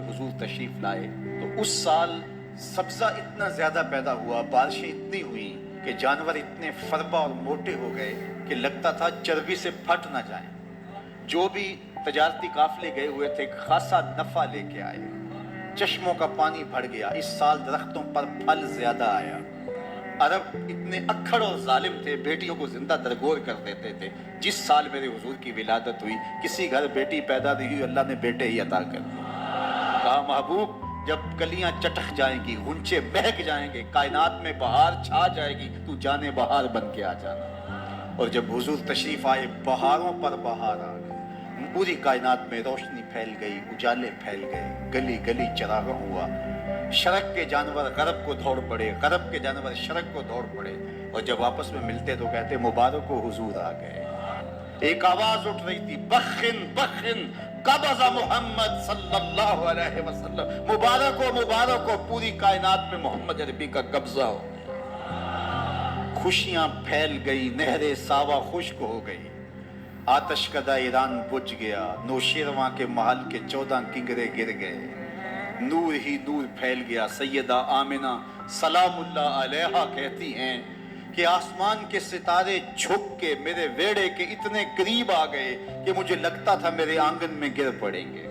हुजूर तशरीफ लाए तो उस साल सब्जा इतना ज्यादा पैदा हुआ, बारिशें इतनी हुई कि जानवर इतने फरबा और मोटे हो गए कि लगता था चर्बी से फट ना जाएं। जो भी तजारती काफले गए हुए थे खासा नफा लेके आए, चश्मों का पानी भर गया। इस साल दरख्तों पर फल ज्यादा आया। अरब इतने अक्खड़ और जालिम थे, बेटियों को जिंदा दरगोर कर देते थे। जिस साल मेरे हुजूर की विलादत हुई, किसी घर बेटी पैदा नहीं हुई, अल्लाह ने बेटे ही अता कर दिए। कहा महबूब, जब कलियां चटक जाएंगी, गुंचे महक जाएंगे, कायनात में बहार छा जाएगी, तू जाने बहार बन के आ जाना। और जब हुजूर तशरीफ आए, बहारों पर बहार आ गई, पूरी कायनात में रोशनी फैल गई, उजाले फैल गए, गली गली चरागां हुआ। शरक के जानवर गरब को दौड़ पड़े, गरब के जानवर शरक को दौड़ पड़े। और जब आपस में मिलते तो कहते मुबारक हो हुजूर आ गए। एक आवाज उठ रही थी, बखिन बखिन कबज़ा मोहम्मद सल्लल्लाहु अलैहि वसल्लम, मुबारक हो, पूरी कायनात में मोहम्मद अरबी का कब्जा हो गया। खुशियां फैल गई, नहरे सावा खुश्क हो गई, आतश कदा ईरान बुझ गया, नौशेरवां के महल के 14 किंगरे गिर गए, नूर ही नूर फैल गया। सैयदा आमिना सलामुल्लाह अलैहा कहती हैं कि आसमान के सितारे झुक के मेरे वेड़े के इतने करीब आ गए कि मुझे लगता था मेरे आंगन में गिर पड़ेंगे।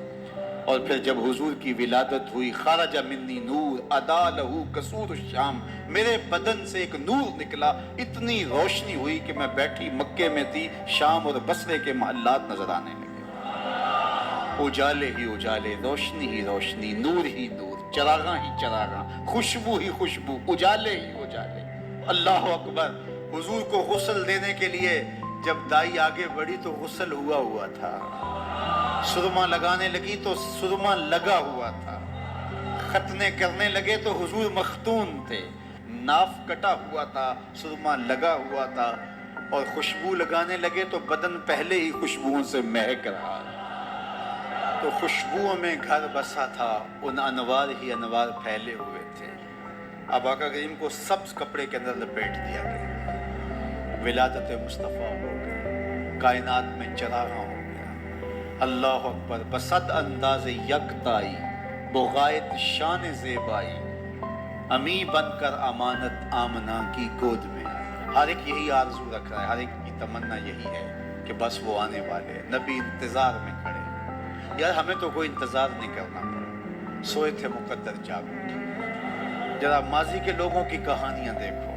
और फिर जब हुजूर की विलादत हुई, खारजा मिन्नी नूर अदा लहू कसूर शाम, मेरे बदन से एक नूर निकला, इतनी रोशनी हुई कि मैं बैठी मक्के में थी, शाम और बसरे के महल्लात नजर आने लगे। उजाले ही उजाले, रोशनी ही रोशनी, नूर ही नूर, चरागां ही चरागां, खुशबू ही खुशबू, उजाले ही उजाले। अल्लाह अकबर। हुजूर को गुस्ल देने के लिए जब दाई आगे बढ़ी तो गुस्ल हुआ था, सुरमा लगाने लगी तो सुरमा लगा हुआ था, खतने करने लगे तो हुजूर मखतून थे, नाफ कटा हुआ था, सुरमा लगा हुआ था, और खुशबू लगाने लगे तो बदन पहले ही खुशबुओं से महक रहा। तो खुशबुओं में घर बसा था, उन अनवार ही अनवार फैले हुए थे। अब आका करीम को सब्ज कपड़े के अंदर लपेट दिया गया, विलादत मुस्तफ़ा हो गई, कायनात में चरागां हो गया। अल्लाह अकबर। बसद अंदाज़े यकताई, बुगायत शान ज़ेबाई, अमी बनकर अमानत आमना की गोद में। हर एक यही आरज़ू रख रहा है, हर एक की तमन्ना यही है कि बस वो आने वाले। नबी इंतज़ार में खड़े। यार हमें तो कोई इंतज़ार नहीं करना पड़ा, सोए थे मुकद्दर जाग उठे। जरा माजी के लोगों की कहानियां देखो,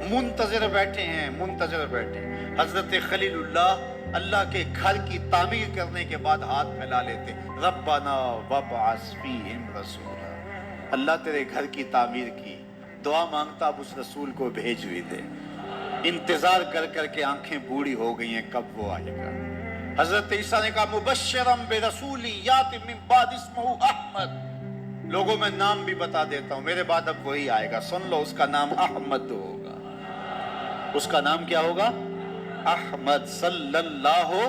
मुंतज़िर बैठे हैं, मुंतज़िर बैठे। हजरत खलीलुल्लाह अल्लाह के घर की तामीर करने के बाद हाथ फैला लेते, रब्बना वबअस फीहिम रसूला, अल्लाह तेरे घर की तामीर की, दुआ मांगता अब उस रसूल को भेज भी दे। इंतजार कर करके आंखें बूढ़ी हो गई हैं, कब वो आएगा। हजरत ईसा ने कहा मुबश्शिरम बिरसूली याति मिन बाद इस्मुहु अहमद, लोगों में नाम भी बता देता हूं, मेरे बाद अब वही आएगा, सुन लो, उसका नाम अहमद होगा। उसका नाम क्या होगा? अहमद सल्लल्लाहु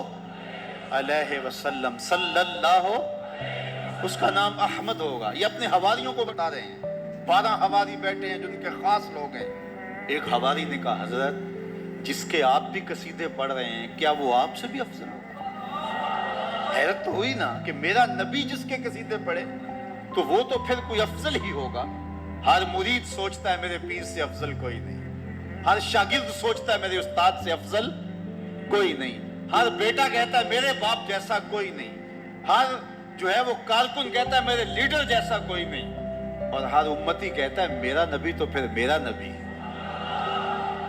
अलैहि वसल्लम, सल्लल्लाहु, उसका नाम अहमद होगा। ये अपने हवारियों को बता रहे हैं। 12 हवारी बैठे हैं जो उनके खास लोग हैं। एक हवारी ने कहा हजरत, जिसके आप भी कसीदे पढ़ रहे हैं, क्या वो आपसे भी अफजल होगा? हैरत तो हुई ना कि मेरा नबी जिसके कसीदे पढ़े तो वो तो फिर कोई अफजल ही होगा। हर मुरीद सोचता है मेरे पीर से अफजल कोई नहीं, हर शागिर्द सोचता है मेरे उस्ताद से अफजल कोई नहीं, हर बेटा कहता है मेरे बाप जैसा कोई नहीं, हर जो है वो कारकुन कहता है मेरे लीडर जैसा कोई नहीं, और हर उम्मती कहता है मेरा नबी तो फिर मेरा नबी है।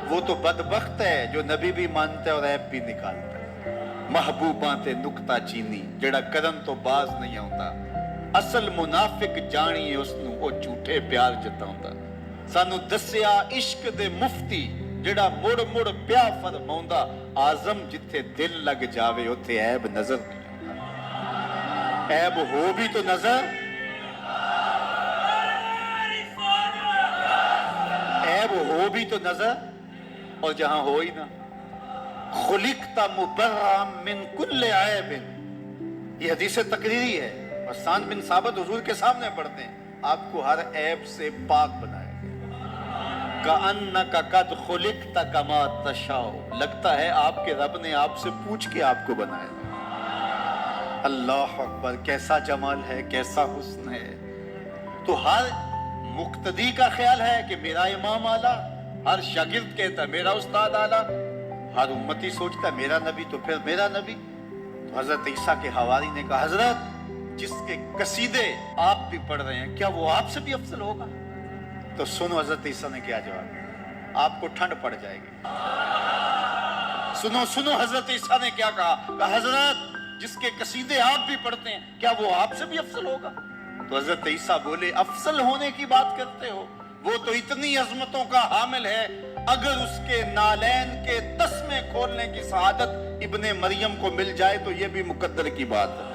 वो तो बदबख्त है जो नबी भी मानता है और ऐब भी निकालता है। महबूबा ते नुक्ता चीनी, जेड़ा करन तो बाज नहीं आता, असल मुनाफिक जानिए उसनू, वो झूठे प्यार जताउंदा। सानू दसिया इश्क दे मुफ्ती, जेड़ा मुड़ मुड़ प्या फरमाउंदा, आजम जिथे दिल लग जावे उथे ऐब नजर नहीं आता। ऐब हो भी तो नजर, ऐब हो भी तो नजर, और जहां हो ही ना। खुलिकता मुबर्रअम मिन कुल्ले ऐबिन, ये हदीस तकरीरी है, हसन बिन साबित हुजूर के सामने पढ़ते हैं, आपको हर ऐब से पाक बनाया गया। कअन्नका कद खुलिकता कमा तशाओ, लगता है आपके रब ने आपसे पूछ के आपको बनाया। اللہ اکبر، کیسا جمال ہے، کیسا حسن ہے۔ تو ہر مقتدی کا خیال ہے کہ میرا امام اعلیٰ، ہر شاگرد کہتا ہے میرا استاد اعلیٰ، ہر امتی سوچتا ہے میرا نبی تو پھر میرا نبی۔ تو حضرت عیسیٰ کے حواری نے کہا حضرت جس کے قصیدے آپ بھی پڑھ رہے ہیں کیا وہ آپ سے بھی افضل ہوگا؟ تو سنو حضرت عیسیٰ نے کیا جواب، آپ کو ٹھنڈ پڑ جائے گی۔ سنو حضرت عیسیٰ نے کیا کہا حضرت جس کے قصیدے آپ بھی پڑھتے ہیں کیا وہ آپ سے بھی افضل ہوگا؟ تو حضرت عیسیٰ بولے افضل ہونے کی بات کرتے ہو، وہ تو اتنی عظمتوں کا حامل ہے، اگر اس کے نالین کے تسمے کھولنے کی سعادت ابن مریم کو مل جائے تو یہ بھی مقدر کی بات ہے،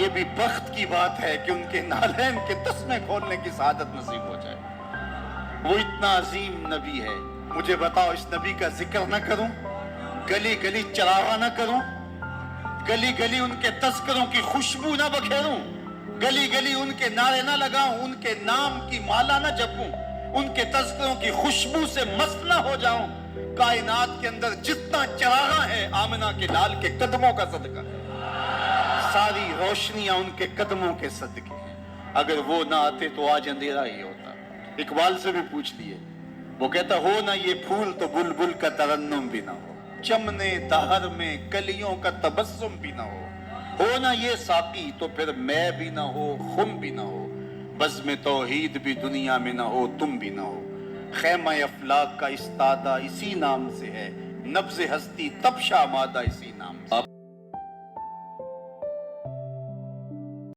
یہ بھی بخت کی بات ہے کہ ان کے نالین کے تسمے کھولنے کی سعادت نصیب ہو جائے۔ وہ اتنا عظیم نبی ہے، مجھے بتاؤ اس نبی کا ذکر نہ کروں، گلی گلی چراغاں نہ کروں، گلی گلی ان کے تذکروں کی خوشبو نہ بکھیروں، گلی گلی ان کے نعرے نہ لگاؤں، ان کے نام کی مالا نہ جپوں، ان کے تذکروں کی خوشبو سے مست نہ ہو جاؤں، کائنات کے اندر جتنا چراغاں ہے آمنہ کے لال کے قدموں کا صدقہ ہے، ساری روشنیاں ان کے قدموں کے صدقے ہیں، اگر وہ نہ آتے تو آج اندھیرا ہی ہوتا۔ اقبال سے بھی پوچھ لیے، وہ کہتا ہو نہ یہ پھول تو بلبل کا ترنم بھی نہ ہو، چمنے دہر میں کلیوں کا تبسم بھی نہ ہو نہ یہ ساقی تو پھر میں بھی نہ ہو، خم بھی نہ ہو، بزم توحید بھی دنیا میں نہ ہو، تم بھی نہ ہو، خیمہ افلاک کا استادہ اسی نام سے ہے، نبض ہستی تب شامادہ اسی نام سے۔